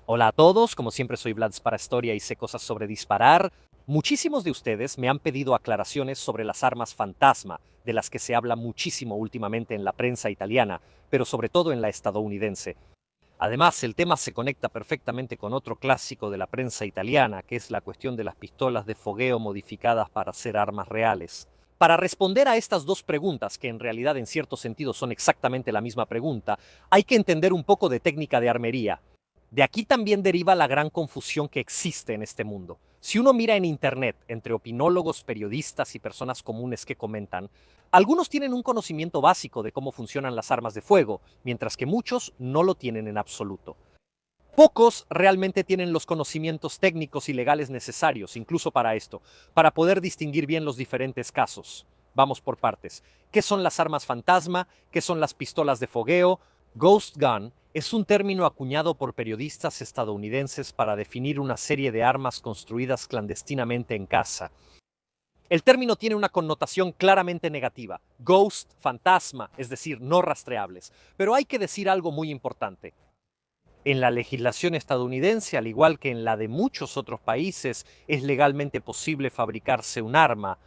Hola a todos, como siempre soy Vlads para Historia y sé cosas sobre disparar. Muchísimos de ustedes me han pedido aclaraciones sobre las armas fantasma, de las que se habla muchísimo últimamente en la prensa italiana, pero sobre todo en la estadounidense. Además, el tema se conecta perfectamente con otro clásico de la prensa italiana, que es la cuestión de las pistolas de fogueo modificadas para ser armas reales. Para responder a estas dos preguntas, que en realidad en cierto sentido son exactamente la misma pregunta, hay que entender un poco de técnica de armería. De aquí también deriva la gran confusión que existe en este mundo. Si uno mira en Internet entre opinólogos, periodistas y personas comunes que comentan, algunos tienen un conocimiento básico de cómo funcionan las armas de fuego, mientras que muchos no lo tienen en absoluto. Pocos realmente tienen los conocimientos técnicos y legales necesarios, incluso para esto, para poder distinguir bien los diferentes casos. Vamos por partes. ¿Qué son las armas fantasma? ¿Qué son las pistolas de fogueo? Ghost gun es un término acuñado por periodistas estadounidenses para definir una serie de armas construidas clandestinamente en casa. El término tiene una connotación claramente negativa. Ghost, fantasma, es decir, no rastreables. Pero hay que decir algo muy importante. En la legislación estadounidense, al igual que en la de muchos otros países, es legalmente posible fabricarse un arma.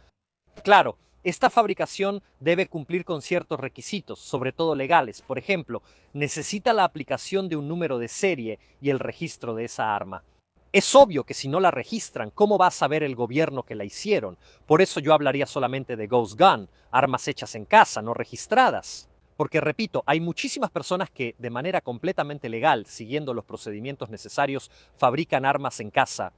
Claro, esta fabricación debe cumplir con ciertos requisitos, sobre todo legales. Por ejemplo, necesita la aplicación de un número de serie y el registro de esa arma. Es obvio que si no la registran, ¿cómo va a saber el gobierno que la hicieron? Por eso yo hablaría solamente de Ghost Gun, armas hechas en casa, no registradas. Porque, repito, hay muchísimas personas que, de manera completamente legal, siguiendo los procedimientos necesarios, fabrican armas en casa.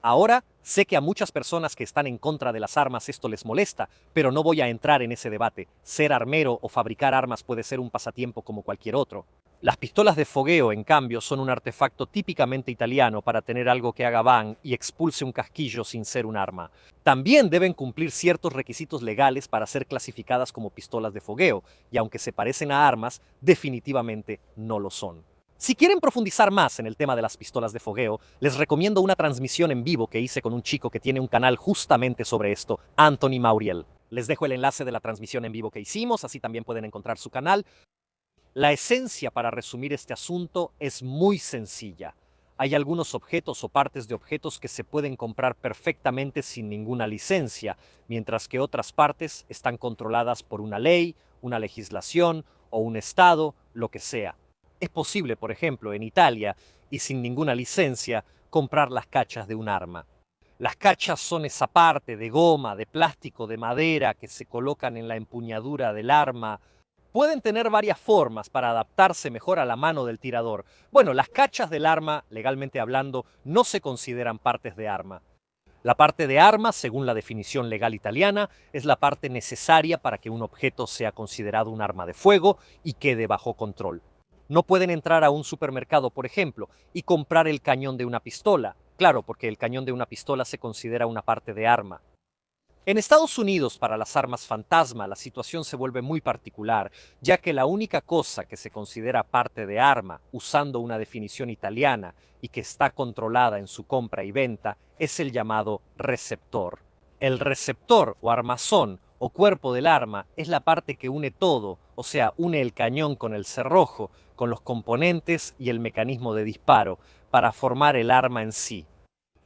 Ahora, sé que a muchas personas que están en contra de las armas esto les molesta, pero no voy a entrar en ese debate. Ser armero o fabricar armas puede ser un pasatiempo como cualquier otro. Las pistolas de fogueo, en cambio, son un artefacto típicamente italiano para tener algo que haga bang y expulse un casquillo sin ser un arma. También deben cumplir ciertos requisitos legales para ser clasificadas como pistolas de fogueo, y aunque se parecen a armas, definitivamente no lo son. Si quieren profundizar más en el tema de las pistolas de fogueo, les recomiendo una transmisión en vivo que hice con un chico que tiene un canal justamente sobre esto, Anthony Mauriel. Les dejo el enlace de la transmisión en vivo que hicimos, así también pueden encontrar su canal. La esencia para resumir este asunto es muy sencilla. Hay algunos objetos o partes de objetos que se pueden comprar perfectamente sin ninguna licencia, mientras que otras partes están controladas por una ley, una legislación o un estado, lo que sea. Es posible, por ejemplo, en Italia, y sin ninguna licencia, comprar las cachas de un arma. Las cachas son esa parte de goma, de plástico, de madera que se colocan en la empuñadura del arma. Pueden tener varias formas para adaptarse mejor a la mano del tirador. Bueno, las cachas del arma, legalmente hablando, no se consideran partes de arma. La parte de arma, según la definición legal italiana, es la parte necesaria para que un objeto sea considerado un arma de fuego y quede bajo control. No pueden entrar a un supermercado, por ejemplo, y comprar el cañón de una pistola. Claro, porque el cañón de una pistola se considera una parte de arma. En Estados Unidos, para las armas fantasma, la situación se vuelve muy particular, ya que la única cosa que se considera parte de arma, usando una definición italiana y que está controlada en su compra y venta, es el llamado receptor. El receptor o armazón o cuerpo del arma es la parte que une todo, o sea, une el cañón con el cerrojo, con los componentes y el mecanismo de disparo, para formar el arma en sí.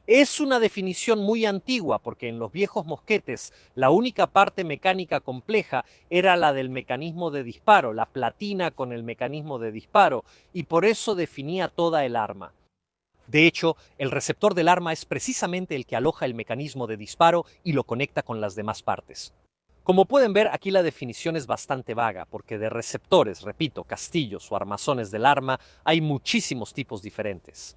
Es una definición muy antigua porque en los viejos mosquetes la única parte mecánica compleja era la del mecanismo de disparo, la platina con el mecanismo de disparo, y por eso definía toda el arma. De hecho, el receptor del arma es precisamente el que aloja el mecanismo de disparo y lo conecta con las demás partes. Como pueden ver, aquí la definición es bastante vaga, porque de receptores, repito, castillos o armazones del arma, hay muchísimos tipos diferentes.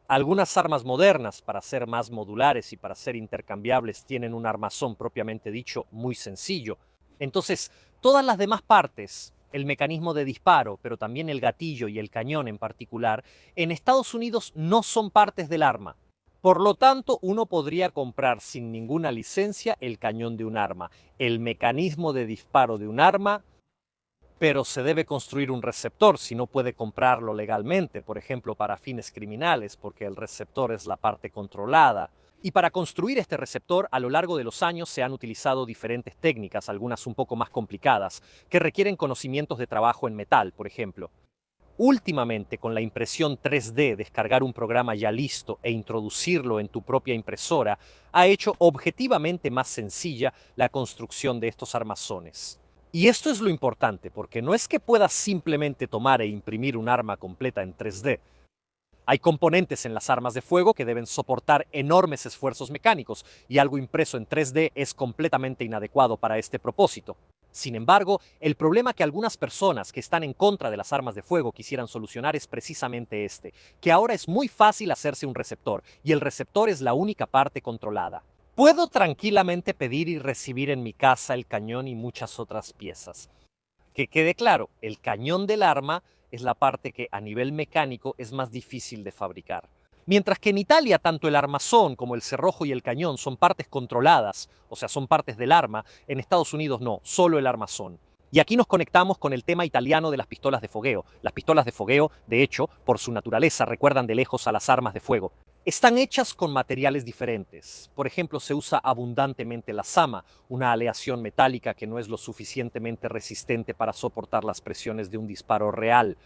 Algunas armas modernas, para ser más modulares y para ser intercambiables, tienen un armazón propiamente dicho muy sencillo. Entonces, todas las demás partes, el mecanismo de disparo, pero también el gatillo y el cañón en particular, en Estados Unidos no son partes del arma. Por lo tanto, uno podría comprar sin ninguna licencia el cañón de un arma, el mecanismo de disparo de un arma, pero se debe construir un receptor si no puede comprarlo legalmente, por ejemplo, para fines criminales, porque el receptor es la parte controlada. Y para construir este receptor, a lo largo de los años se han utilizado diferentes técnicas, algunas un poco más complicadas, que requieren conocimientos de trabajo en metal, por ejemplo. Últimamente, con la impresión 3D, descargar un programa ya listo e introducirlo en tu propia impresora ha hecho objetivamente más sencilla la construcción de estos armazones. Y esto es lo importante, porque no es que puedas simplemente tomar e imprimir un arma completa en 3D. Hay componentes en las armas de fuego que deben soportar enormes esfuerzos mecánicos, y algo impreso en 3D es completamente inadecuado para este propósito. Sin embargo, el problema que algunas personas que están en contra de las armas de fuego quisieran solucionar es precisamente este, que ahora es muy fácil hacerse un receptor, y el receptor es la única parte controlada. Puedo tranquilamente pedir y recibir en mi casa el cañón y muchas otras piezas. Que quede claro, el cañón del arma es la parte que a nivel mecánico es más difícil de fabricar. Mientras que en Italia tanto el armazón como el cerrojo y el cañón son partes controladas, o sea, son partes del arma, en Estados Unidos no, solo el armazón. Y aquí nos conectamos con el tema italiano de las pistolas de fogueo. Las pistolas de fogueo, de hecho, por su naturaleza, recuerdan de lejos a las armas de fuego. Están hechas con materiales diferentes. Por ejemplo, se usa abundantemente la sama, una aleación metálica que no es lo suficientemente resistente para soportar las presiones de un disparo real.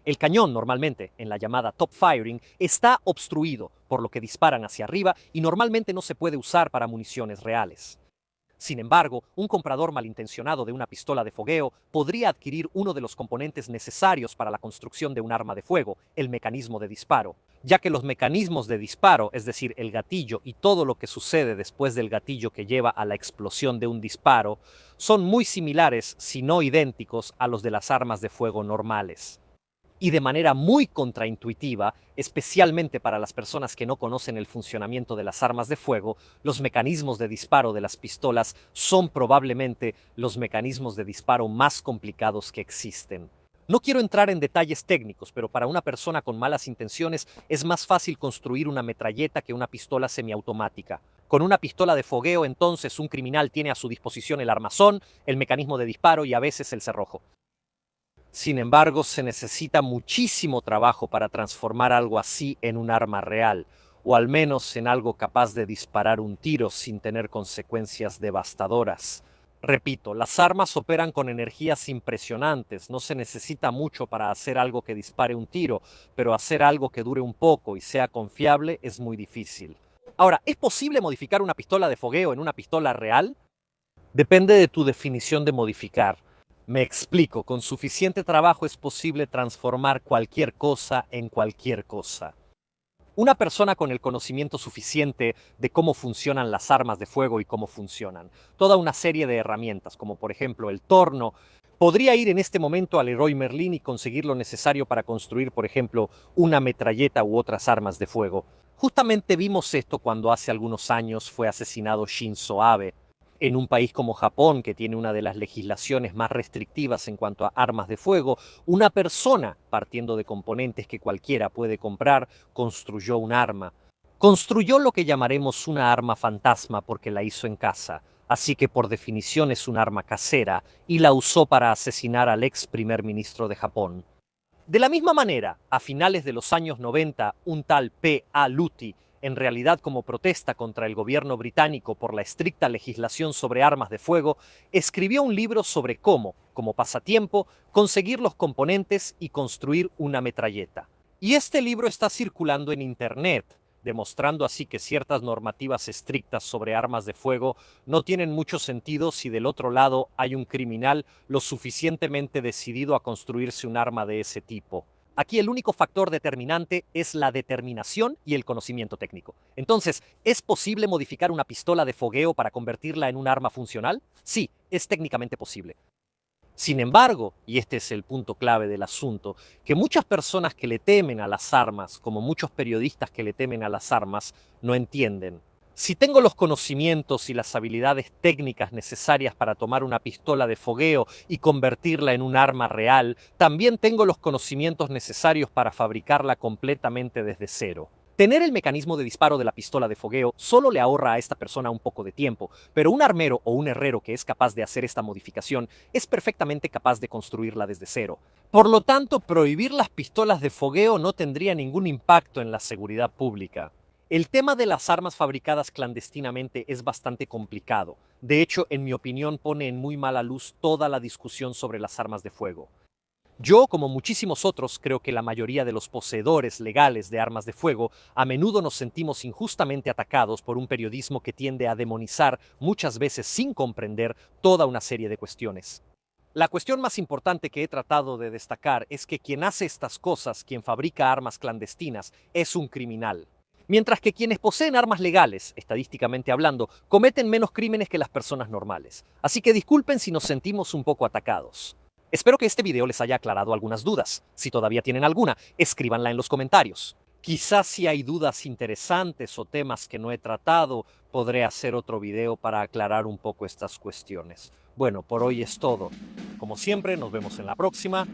El cañón, normalmente, en la llamada top firing, está obstruido, por lo que disparan hacia arriba y normalmente no se puede usar para municiones reales. Sin embargo, un comprador malintencionado de una pistola de fogueo podría adquirir uno de los componentes necesarios para la construcción de un arma de fuego, el mecanismo de disparo, ya que los mecanismos de disparo, es decir, el gatillo y todo lo que sucede después del gatillo que lleva a la explosión de un disparo, son muy similares, si no idénticos, a los de las armas de fuego normales. Y de manera muy contraintuitiva, especialmente para las personas que no conocen el funcionamiento de las armas de fuego, los mecanismos de disparo de las pistolas son probablemente los mecanismos de disparo más complicados que existen. No quiero entrar en detalles técnicos, pero para una persona con malas intenciones es más fácil construir una metralleta que una pistola semiautomática. Con una pistola de fogueo, entonces, un criminal tiene a su disposición el armazón, el mecanismo de disparo y a veces el cerrojo. Sin embargo, se necesita muchísimo trabajo para transformar algo así en un arma real, o al menos en algo capaz de disparar un tiro sin tener consecuencias devastadoras. Repito, las armas operan con energías impresionantes, no se necesita mucho para hacer algo que dispare un tiro, pero hacer algo que dure un poco y sea confiable es muy difícil. Ahora, ¿es posible modificar una pistola de fogueo en una pistola real? Depende de tu definición de modificar. Me explico, con suficiente trabajo es posible transformar cualquier cosa en cualquier cosa. Una persona con el conocimiento suficiente de cómo funcionan las armas de fuego y cómo funcionan, toda una serie de herramientas, como por ejemplo el torno, podría ir en este momento al Leroy Merlin y conseguir lo necesario para construir, por ejemplo, una metralleta u otras armas de fuego. Justamente vimos esto cuando hace algunos años fue asesinado Shinzo Abe, en un país como Japón, que tiene una de las legislaciones más restrictivas en cuanto a armas de fuego. Una persona, partiendo de componentes que cualquiera puede comprar, construyó un arma. Construyó lo que llamaremos una arma fantasma porque la hizo en casa, así que por definición es un arma casera, y la usó para asesinar al ex primer ministro de Japón. De la misma manera, a finales de los años 90, un tal P. A. Luty, en realidad como protesta contra el gobierno británico por la estricta legislación sobre armas de fuego, escribió un libro sobre cómo, como pasatiempo, conseguir los componentes y construir una metralleta. Y este libro está circulando en Internet, demostrando así que ciertas normativas estrictas sobre armas de fuego no tienen mucho sentido si del otro lado hay un criminal lo suficientemente decidido a construirse un arma de ese tipo. Aquí el único factor determinante es la determinación y el conocimiento técnico. Entonces, ¿es posible modificar una pistola de fogueo para convertirla en un arma funcional? Sí, es técnicamente posible. Sin embargo, y este es el punto clave del asunto, que muchas personas que le temen a las armas, como muchos periodistas que le temen a las armas, no entienden. Si tengo los conocimientos y las habilidades técnicas necesarias para tomar una pistola de fogueo y convertirla en un arma real, también tengo los conocimientos necesarios para fabricarla completamente desde cero. Tener el mecanismo de disparo de la pistola de fogueo solo le ahorra a esta persona un poco de tiempo, pero un armero o un herrero que es capaz de hacer esta modificación es perfectamente capaz de construirla desde cero. Por lo tanto, prohibir las pistolas de fogueo no tendría ningún impacto en la seguridad pública. El tema de las armas fabricadas clandestinamente es bastante complicado. De hecho, en mi opinión, pone en muy mala luz toda la discusión sobre las armas de fuego. Yo, como muchísimos otros, creo que la mayoría de los poseedores legales de armas de fuego a menudo nos sentimos injustamente atacados por un periodismo que tiende a demonizar, muchas veces sin comprender, toda una serie de cuestiones. La cuestión más importante que he tratado de destacar es que quien hace estas cosas, quien fabrica armas clandestinas, es un criminal. Mientras que quienes poseen armas legales, estadísticamente hablando, cometen menos crímenes que las personas normales. Así que disculpen si nos sentimos un poco atacados. Espero que este video les haya aclarado algunas dudas. Si todavía tienen alguna, escríbanla en los comentarios. Quizás si hay dudas interesantes o temas que no he tratado, podré hacer otro video para aclarar un poco estas cuestiones. Bueno, por hoy es todo. Como siempre, nos vemos en la próxima.